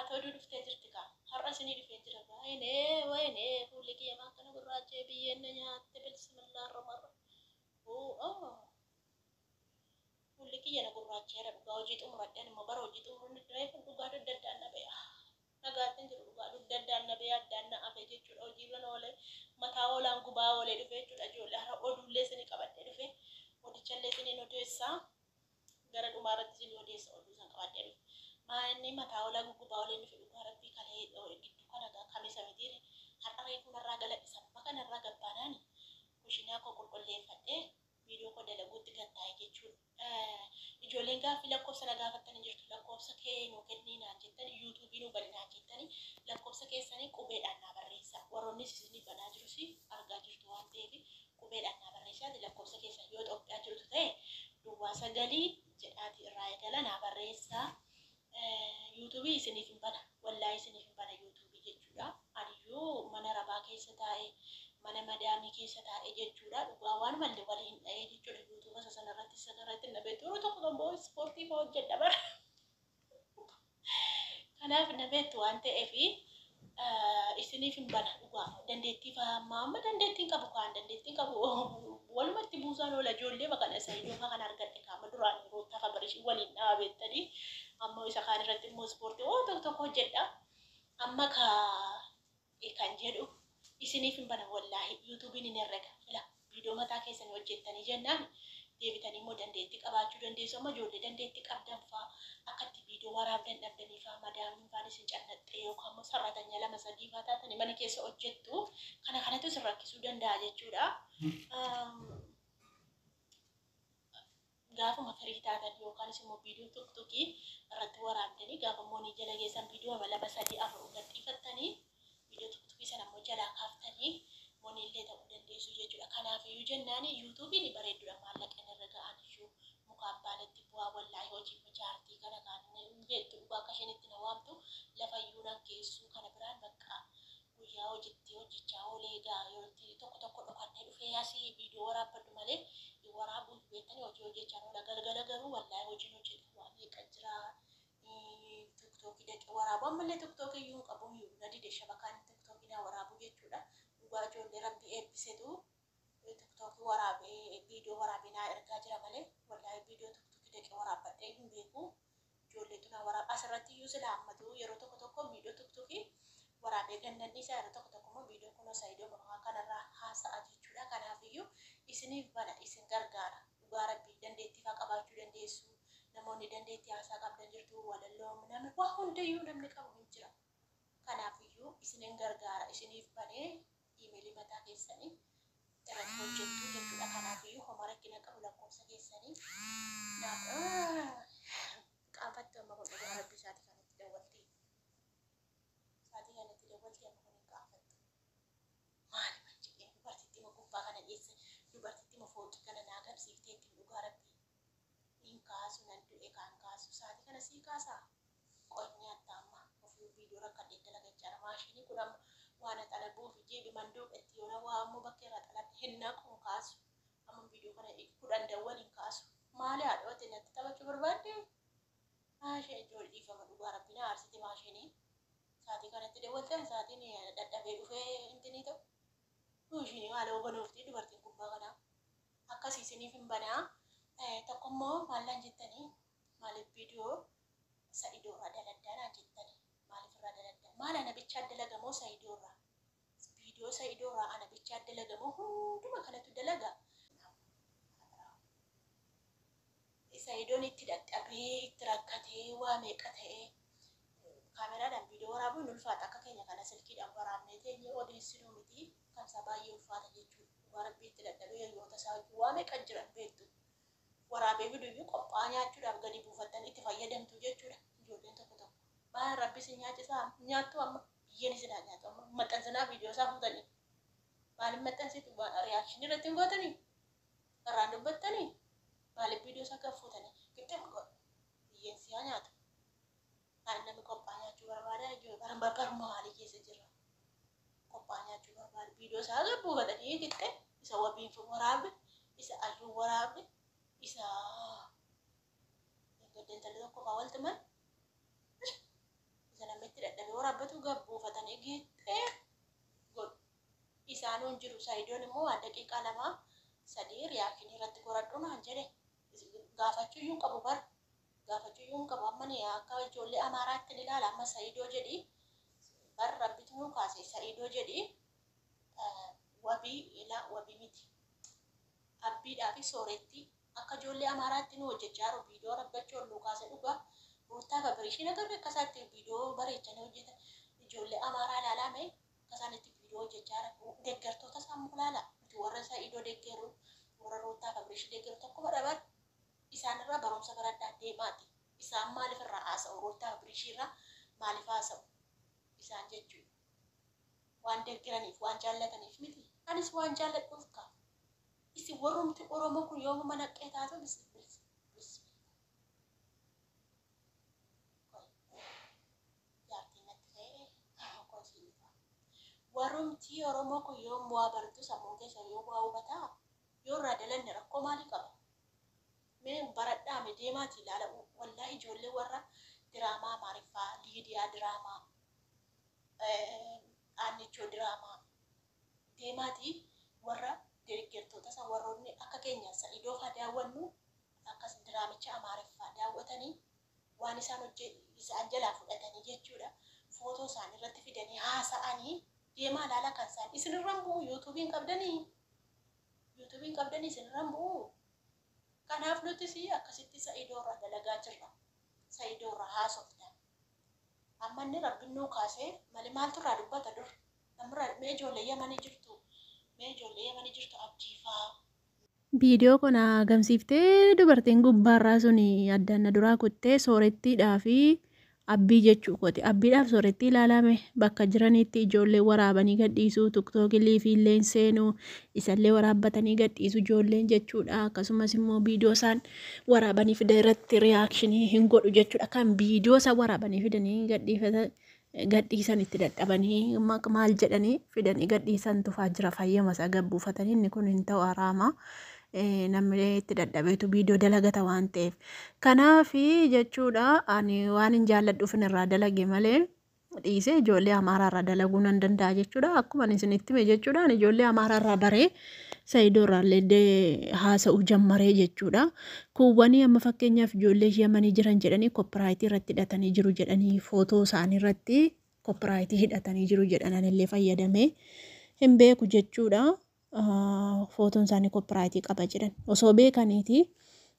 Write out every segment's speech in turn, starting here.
Atoo duduftee jirti kaa har'a isinii dhufee jira waynee fuulli kiyya akkana gurraachee biyyeen na nyaatte bismillah romarra fuulli kiyya na gurraacheera dhugaa hojii xumuradhaan immoo bara hojii xumuruun reefu dhugaa dudda addaan na be'a nagaatiin jiru dhugaa dudda addaan na be'a addaan na hafe jechuudha hojiirra na oolee mataa oolaan gubaa oolee dhufee jechuudha ijoollee har'a oduullee isinii qabadhee dhufee odichallee isinii odeessaa gara dhumaarratti isinii odeessa oduu san qabadhee dhufe. Maanni mataa ola gugubaa oleen dhufe dhugaa rabbii kalee gidduu kana kamisa mitiire har'a reefu narraa gala isa bakka narraa gabbaanaani kushinaa koo qulqulleeffadhee viidiyoo koo dalaguutti gattaa'e jechuudha. Ijoolleen gaaffii lakkoofsa na gaafattanii jirtu lakkoofsa kee nuu kennii naan jettanii yuutuubii nuu bali naan jettanii lakkoofsa keessanii qubeedhaan naa barreessaa warroonni isinii banaa jirus argaa jirtu waan ta'eef qubeedhaan naa barreessaa lakkoofsa keessan yoo Itoophiyaa jirtu ta'e duwwaa 9 jedhaati irraa eegala naa barreessaa. YouTube isiniif hin bana wallahi isiniif hin bana YouTube jechuudha aniyyuu mana rabaa keessa taa'e mana madaamii keessa taa'e jechuudha dhugaa waan malle waliin dha'ee jechuudha YouTube sanarratti na beektu tokko tokko ispoortii fa'aa hojjedha bara kanaaf na beektu waan ta'eef isiniif hin bana dhugaa dandeettii fa'aa amma dandeettiin qabu kaan dandeettiin qabu walumatti buusaan oola ijoollee bakka isa iddoo kan argadhe kaama duraan yeroo tafa barishii waliin dhaabettanii amma isa kaan irratti immoo ispoortii tokko hojjedha amma kan jedhu isiniif hin bana wallahi yuutuubiin hin herrega fila viidiyoo mataa keessanii hojjettanii jennaan deebitanii immoo dandeettii qabaachuu dandeessu amma ijoollee dandeettii qabdan fa'aa akkatti viidiyoo waraabdan dhabdanii fa'aa madaamiin fa'aan isin cannaxxee yookaan immoo sarratanya 2-3 fa'aa taatanii mana keessa hojjettu kana kanatu isin rakkisuu danda'a jechuudha. Gaafuma firii taatan yookaan immoo viidiyoo tokkokkii irratti waraabdanii gaafa moonii jala geessan viidiyoo 2-3-4 gadhiifattanii viidiyoo tokkokkii sana immoo jalaa kaaftanii moonii illee ta'uu dandeessu jechuudha. Kanaafiyyuu jennaan yuutuubiin bareedduudha maallaqa irra ga'an iyyuu muka abbaanitti bu'aa wallaahi hojii ijaartii kana kan beektu dhugaa akka isheen itti na waamtu lafa iyyuu nan geessu kana biraan bakka guyyaa hojjechaa oolee gaa yoo tokko dhokannee dhufee asii viidiyoo waraabbadhu malee waraabuun beektanii hojjechaa oola galgala garuu wallaahi hojiin hojjetu waan meeqa jira tiktookii dhaqee waraabu ammallee tiktookii iyyuu qabu iyyuu na dide shabakaan tiktookii na waraabu jechuudha dhugaa ijoollee rabbi eebbisetu tiktookii waraabee viidiyoo waraabee naa ergaa jira malee wallaahi viidiyoo tiktookii dhaqee waraabbadhee hin beeku ijoolleetu na waraaba asirratti iyyuu sila hammatu yeroo tokko viidiyoo tiktookii waraabee gannanni isaa yeroo tokko immoo viidiyoo kun saayidoo maqaa kanarraa haasa'a jechuudha. Kanaafiyyuu isiniif bana isin gargaara dhugaa rabbii dandeettii fa'aa qabaachuu dandeessu namoonni dandeettii haasaa qabdan jirtu walalloo namni waa hundayyuu namni qabu hin jira. Kanaafiyyuu isinin gargaara isiniif banee iimeelii mataa keessanii irratti hojjettu jechuudha. Kanaafiyyuu homa rakkina qabu lakkoofsa keessanii qaanfattu amma kun dhugaa rabbii isaatii kanatti daawwattee maali manjidhee dubartitti ma gubbaa kana dhiyeesse dubartitti ma fooqii kana naa qabsiiftee ittiin dhugaa rabbii hin kaasu nan du'e kan kaasu saatii kana sii kaasaa qonni adda amma ofii viidiyoo rakkadhee dalagachaadha maashinii kun amma waan xalabuuf jeebi manduuqetti yoo na waamuu bakka irraa xalabde hinnaa kun kaasu amma viidiyoo kana 10 dawwan hin kaasu maali haadhooti natti taphachuu barbaadde maashee ijoollee dhiifama dhugaa rabbii na aarsiti maashinii saatii kanatti daawwatan saatiin dadhabee dhufee intini ta'u maashinii haala hubannoofi dubartiin gubbaa kanaa akkasii isiniif hin banaa tokkommoo maallaan jettanii maaliif viidiyoo sa'idoorraa daladdanaa jettanii maaliif irraa daladdan maal ana bichaa dalagamoo sa'idoorraa viidiyoo sa'idoorraa ana bichaa dalagamoo hunduma kanatu dalaga sa'idoon itti dadhabee itti rakkatee waa meeqa ta'ee kaameraadhaan viidiyoo waraabuun ulfaata akka keenya kana silkiidhaan waraabnee teenyee odeessinuu miti kan isaa baay'ee ulfaata jechuudha. Dhugaa rabbii itti dadhabee hiriyoota isaa wajjin waa meeqa jiran beektu waraabee viidiyoo qophaa nyaachuudhaaf gadi buufattan itti fayyadamtu jechuudha. Ijoolleen tokko baay'ee rabbi isin nyaachisaa nyaattu amma biyyeen isin nyaatu amma maxxansinaa viidiyoo isaa fuutanii maaliif maxxansitu riyaakshinii irratti hin gootanii irraan dubbattanii maaliif viidiyoo isaa kan fuutanii qixxeen biyyeen siyaa nyaatu. Namni qophaa nyaachuu barbaada jechuudha. Barma maalii keessa jira? Qophaa nyaachuu barbaada. Viidiyoo isaa gabbuu godhanii qixxee isa wabiin waraabe, isa ayyuu waraabe, isa gaddan talli tokko fa'aa walti man isa namatti dadhabee waraabbatu gabbuufatanii geettee godhu. Isaanuun jiru Saidoon immoo waan daqiiqaa 2-3 riyaakshinii irratti goradhu naan jedhe. Gaafachuu iyyuu qabu bar. Gaafachuu iyyuu qabu amma ni akka ijoollee Amaaraatti ni ilaala amma Saidoo jedhi. Bar rabbitu nu kaase Saidoo jedhi. Wabii miti. Abbiidhaa fi sooretti akka ijoollee Amaaraatti nu hojjechaa jiru viidiyoo rabbachuu ol kaase dhugaa. Ruutaa Fabriishiin agarre akka isaatti viidiyoo bareechanii hojjetan ijoollee Amaaraa ilaalame akka isaanitti viidiyoo hojjechaa jiru. Deeggartoota isaan ilaala. Nuti warra Saidoo deeggaru warra Ruutaa Fabriishii deeggaru tokkuma dhaban. Isaanirraa barumsa baradhaa deemaati. Isaan maaliif irraa haasa'u? Ruutaa Fabriishii irraa maaliif haasa'u? Isaan jechuudha. Waan deeggaraniif waan jaallataniif miti. Anis waan jaalladhuuf qaba. Isin warrumti Oromoo kun yooma mana qeetaatu warrumti Oromoo kun yoom waa baratu sammuu keessa yoom waa hubataa yoo irraa dalanne rakkoo maalii qaba? Mee baradhaame deemaati ilaala. Wallaahi ijoollee warra diraamaa Amaariffaa, Liidiyaa diraamaa, Aannichoo diraamaa deemaati warra deeggartoota isaa warroonni akka keenya Saidoo fa'aa daawwannu akkas diraamicha Amaariffaa daawwatanii waan isaan jalaa fudhatanii jechuudha. Footoo isaanii irratti fidanii haasa'anii deemaa ilaala kan isaan isinirraan bu'u yuutuubiin qabdanii isinirraan bu'u. Kanaaf nuti akkasitti Saidoo irraa dalagaa jirra. Saidoo irraa haasofna. Amma inni rabbiin nuu kaasee malee maaltu irraa dubbata dur? Mee ijoollee Yamanii jirtu abdiifaa. Viidiyoo kana agarsiiftee dubartiin gubbaarraa sun addaan duraa kuttee soorettiidhaa fi abbii jechuu kooti. Abbiidhaaf soorettii ilaalame bakka jiranitti ijoollee waraabanii gadhiisuu, tiktookilii fi illee seenuu, isallee waraabbatanii gadhiisuu ijoolleen jechuudha. Akkasumas immoo viidiyoo isaan waraabanii fidan irratti riyaakshinii hin godhu jechuudha. Kan viidiyoo isaan waraabanii fidanii gadhiisan itti dadhabanii maal jedhanii fidanii gadhiisan tufaa jira fayyama isaa gabbuufatanii inni kun hin ta'u haraama. Namni itti dadhabeetu viidiyoo dalagata waan ta'eef. Kanaaf jechuudha ani waan hin jaalladhuuf irraa dalage malee dhiisee ijoollee Amaaraa irraa dalaguu nan danda'a jechuudha. Akkuma isinitti hime jechuudha ani ijoollee Amaaraa irraa baree Saidoo irraa illee haasa'uu jammaree jechuudha. Kuuwwanii amma fakkeenyaaf ijoollee Yamanii jiran jedhanii koopiraayitii irratti hidhatanii jiru jedhanii footoo isaanii irratti koopiraayitii hidhatanii jiru jedhan illee fayyadamee hin beeku jechuudha. Footoon isaanii koopiraayitii qaba jedhan osoo beekaniiti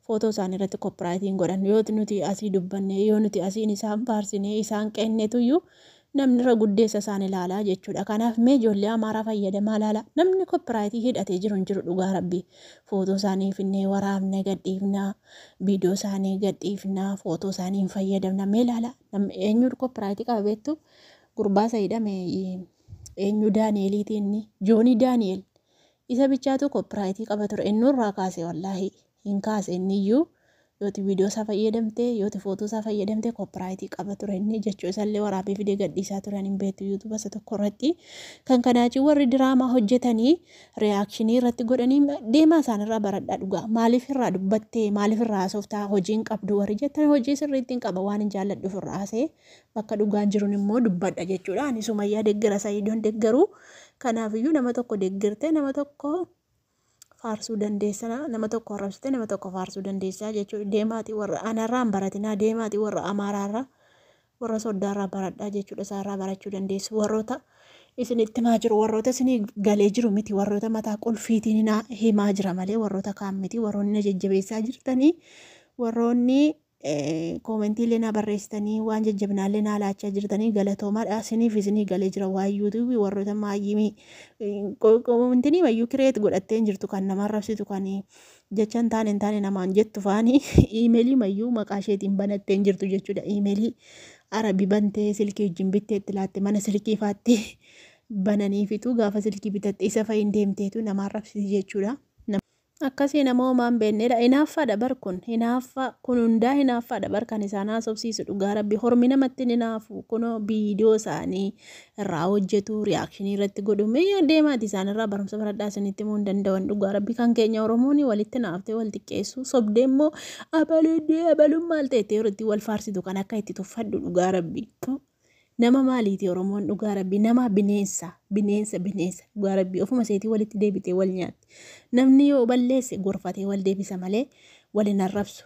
footoo isaanii irratti koopiraayitii hin godhan. Yoo nuti asii dubbanne yoo nuti asiin isaan faarsine isaan qeennetuyyuu namni irra guddeessa isaan ilaalaa jechuudha. Kanaaf mee ijoollee Amaaraa fayyadamaa ilaala. Namni koopiraayitii hidhatee jiru hin jiru dhugaa rabbii. Footoo isaanii finnee waraabne gadhiifnaa, viidiyoo isaanii gadhiifnaa, footoo isaanii hin fayyadamna mee ilaala. Eenyu koopiraayitii qaba beektu? Gurbaa Saidame eenyu Daani'eliitiin Joonii Daani'el. Isa bichaatu koopiraayitii qaba ture. Inni irraa kaase wallaahi hin kaase inniyyuu yooti viidiyoo isaa fayyadamte yooti footoo isaa fayyadamte koopiraayitii qaba ture inni jechuu isallee waraabee fidee gadhiisaa turan hin beektu yuutuuba isa tokko irratti. Kan kanaachi warri diraamaa hojjetanii riyaakshinii irratti godhanii deemaa isaanirraa baradhaa dhugaa. Maaliif irraa dubbattee maaliif irraa haasoftaa hojiin qabdu warri jettan hojii sirriitti hin qaba waan hin jaalladhuuf irraa haasee bakka dhugaan jiruun immoo dubbadha jechuudha. Ani Sumayyaa deeggara Saidoon deeggaru. Kanaafiyyuu nama tokko deeggartee nama tokko faarsuu dandeessa, nama tokko arrabsitee nama tokko faarsuu dandeessaa jechuudha. Deemaatii warra anarraan baratinaa deemaatii warra Amaaraarraa warra Soddaarraa baradhaa jechuudha. Isaarraa barachuu dandeessu. Warroota isinitti himaa jiru warroota isinii galee jiru miti warroota mataa qulfiitiin himaa jira malee warroota kaan miti. Warroonni jajjabeessaa jirtanii warroonni koomentiilee na barreessitanii waan jajjabinaallee na laachaa jirtanii galatoomaadha. Isiniif isinii galee jira waayyuutu warroota maayyimii koomentii wayyuu kireet godhattee jirtu kan nama arrabsitu kan jecha hin taane namaan jettu faanii iimeelii mayyuu maqaa isheetiin banattee jirtu jechuudha. Iimeelii arabii bantee silkii wajjin bittee itti laatte mana silkii faatti bananiifitu gaafa silkii bitatte isa fa'iin deemteetu nama arrabsiti jechuudha. Akkasii namoomaan beeknedha. Hinaaffaadha bar kun hundaa hinaaffaadha bar kan isaan haasofsiisu dhugaa rabbi hormi namatti hinaafu kunoo viidiyoo isaanii irraa hojjetu riyaakshinii irratti godhu mee deemaati isaan irraa barumsa baradhaa isinitti himuu hin danda'an dhugaa rabbi. Kan keenya Oromoon walitti naaftee wal xiqqeessu sobdee immoo abaluun maal ta'etti yeroo itti wal faarsitu kan akka itti tuffadhu dhugaa rabbi. Nama maaliiti Oromoon dhugaa rabbii? Nama bineensa dhugaa rabbii ofuma seetii walitti deebitee wal nyaatti. Namni yoo balleesse gorfatee wal deebisa malee waliin arrabsu.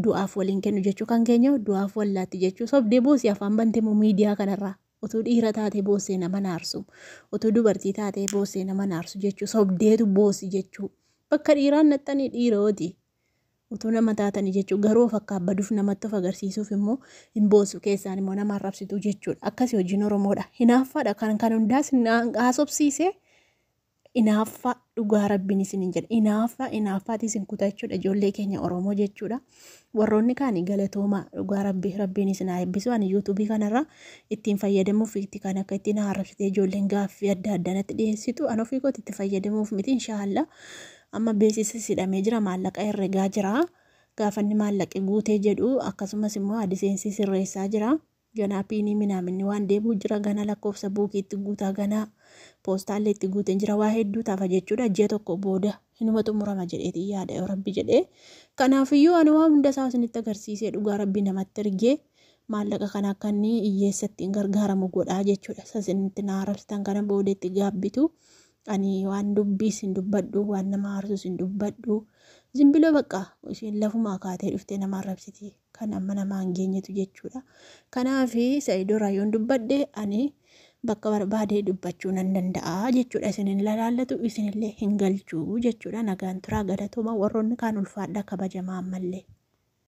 Du'aaf waliin kennu jechuu kan keenya du'aaf wallaatti jechuu sobdee boosii afaan bantee miidiyaa kanarraa. Utuu dhiira taatee boossee nama naarsu. Utuu dubartii taatee boossee nama naarsu jechuu sobdeetu boosii jechuu. Bakka dhiiraan naxxanii dhiirooti. Utuu nama taatanii jechuu garuu of akka abbaduuf namatti of agarsiisuuf immoo hin boosu keessaan immoo nama arrabsitu jechuudha. Akkasii hojiin Oromoodha. Hinaaffaadha kan hundaas haasofsiisee hinaaffaa dhugaa rabbiin isin hin jedha. Hinaaffaati isin kutachuudha ijoollee keenya Oromoo jechuudha. Warroonni kaanii galatooma dhugaa rabbiin isin haa eebbisu. Ani yuutuubii kanarra ittiin fayyadamuuf itti kan akka ittiin arrabsitee ijoolleen gaaffii adda addaatti dhiyeessitu. An ofii kooti itti fayyadamuuf miti inshaallah. Amma beeksisa hidhamee jira maallaqa herregaa jira. Gaafanni maallaqi guutee jedhu akkasumas immoo adiseensi sirreessaa jira. Ganaa piinii minaaminni waan deebuu jira gana lakkoofsa buukiitti guutaa gana poostaallee itti guuteen jira waa hedduu taafa jechuudha. Ji'a tokko booda hinuma xumurama jedheetii yaada yoo rabbi jedhee. Kanaafiyyuu ani waan hunda isaa isinitti agarsiisee dhugaa rabbi namatti ergee maallaqa kana akka inni hiyyeessatti hin gargaaramu godhaa jechuudha. Isinitti na arrabsitan kana boodeetti gaabbitu. Ani waan dubbiis hin dubbadhu waan nama aarsus hin dubbadhu. Zimbiloo bakka isheen lafumaa kaatee dhuftee nama arrabsiti kan amma nama hin geenyetu jechuudha. Kanaafi Saayidoo Raayyoon dubbadhe ani bakka barbaadee dubbachuu nan danda'a jechuudha. Isinin ilaallatu isinillee hin galchuu jechuudha. Nagaan turaa galatoomaa warroonni kaan ulfaadha kabajamaa ammallee.